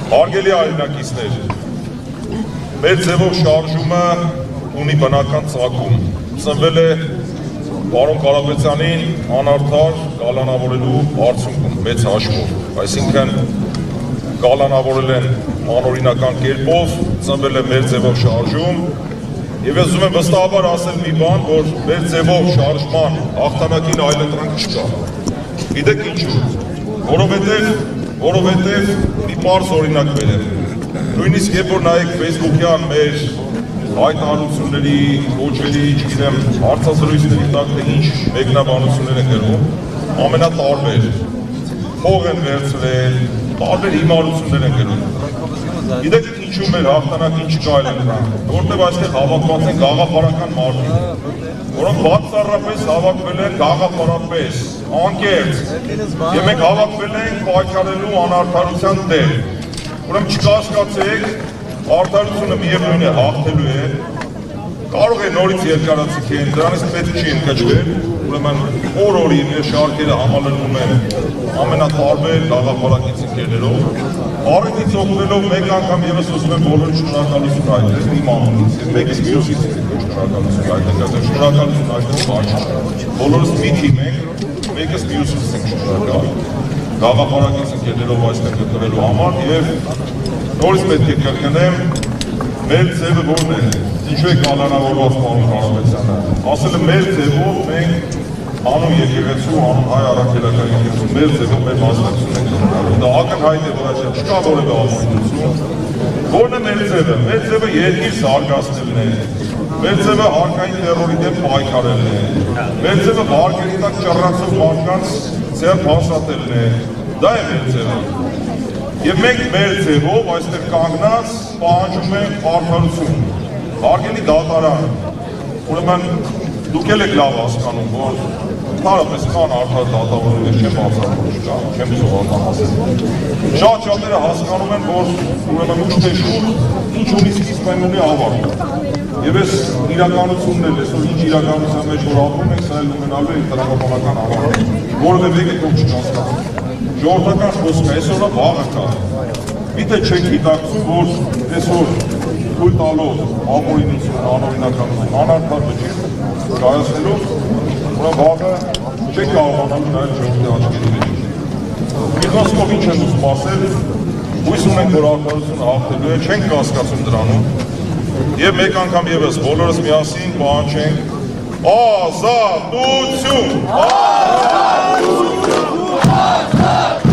Հարգելի հայրենակիցներ, մեր ձևով շարժումը ունի բնական ծագում, ծնվել է պարոն Կարապետյանին անարդար կալանավորելու արդյունքում մեծ հաշվով, այսինքն կալանավորել են անօրինական կերպով, ծնվել է մեր ձևով շարժում եւ ես ուզում եմ վստահաբար ասել մի բան, որ մեր ձևով շարժման հաղթանակին այլընտրանք չկա։ Գիտեք ինչու, որովհետև մի պարզ օրինակ բերեմ, նույնիսկ երբ որ նայեք Facebook-յան մեր հայտարարությունների, ոճերի, չգիտեմ, հարցազրույցների տակ թե ինչ մեկնաբանություններ են գրում, ամենատարբեր, փող են վերցրել, տարբեր հիմարություններ են գրում։ Գիտեք ինչու մեր հաղթանակին չկա այլընտրանք, որտեղ այստեղ հավաքված են գաղափարական մարդիկ, որոնք բացառապես հավաքվել են գաղափարապես, անկեղծ, եւ մենք հավաքվել ենք պայքարելու անարդարության դեմ։ Ուրեմն չկասկածեք, արդարությունը միևնույն է հաղթելու է, կարող է նորից երկարացիքեն, դրանից պետք չի ընկճվել, ուրեմն օր-օրի մեր շարքերը համալրվում են ամենատարբեր գաղափարակից ընկերներով, առիթից օգնելով մեկ անգամ ևս ուզում եմ բոլորին շնորհակալություն հայտնել իմ անունից, մեկից մյուսից շնորհակալություն հայտնել, շնորհակալություն հայտնել բաց, բոլորս մի թիմ ենք, մեկից մյուսից ենք շնորհակալ, գաղափարակից ընկերներով այստեղ գտնվելու համար եւ նորից պետք է կրկնեմ, մեր ձևը որն է, ինչու է կալանավորված պարոն Կարապետյանը, ասել է մեր ձևով մենք անուն եկեղեցու, անուն հայ առաքելական եկեղեցու, մեր ձևով մեր մասնակցություն ենք ունենալու, դա ակնհայտ է, որ այստեղ չկա որևէ ազդեցություն, որն է մեր ձևը, մեր ձևը երկիր զարգացնելն է, մեր ձևը հարկային տերորի դեմ պայքարելն է, մեր ձևը վարկերի տակ ճռռացող մարդկանց ձեռք հաստատելն է, դա է մեր ձևը։ Եվ մենք մեր ձևով այստեղ կանգնած պահանջում ենք արդարություն, հարգելի դատարան, ուրեմն դուք էլ եք լավ հասկանում, որ ընդհանրապես կան արդար դատավորներ, չեմ բացառում չկա, չեմ սովորական ասել։ Շատ շատերը հասկանում են, որ ուրեմն ուշ թե շուտ ինչ ունի սկիզբ այն ունի ավարտ։ Եվ այս իրականությունն էլ այսօր ինչ իրականության մեջ որ ապրում ենք, սա էլ ունենալու է տրամաբանական ավարտ, որովհետև մեկը թող չկասկածի։ Ժողովրդական խոսքը այսօրը վաղը կա, միթե չեք գիտակցում, որ այսօր թույլ տալով ապօրինություն, անօրինականություն, անարդար վճիռ կայացնելով, ուրեմն վաղը չեք կարողանալու նայել ժողովրդի աչքերի մեջ։ Մի խոսքով ինչ եմ ուզում ասել, հույս ունենք, որ արդարությունը հաղթելու է, չենք կասկածում դրանում, եւ մեկ անգամ եւս բոլորս միասին պահանջենք ազատություն, ազատություն, ազատություն։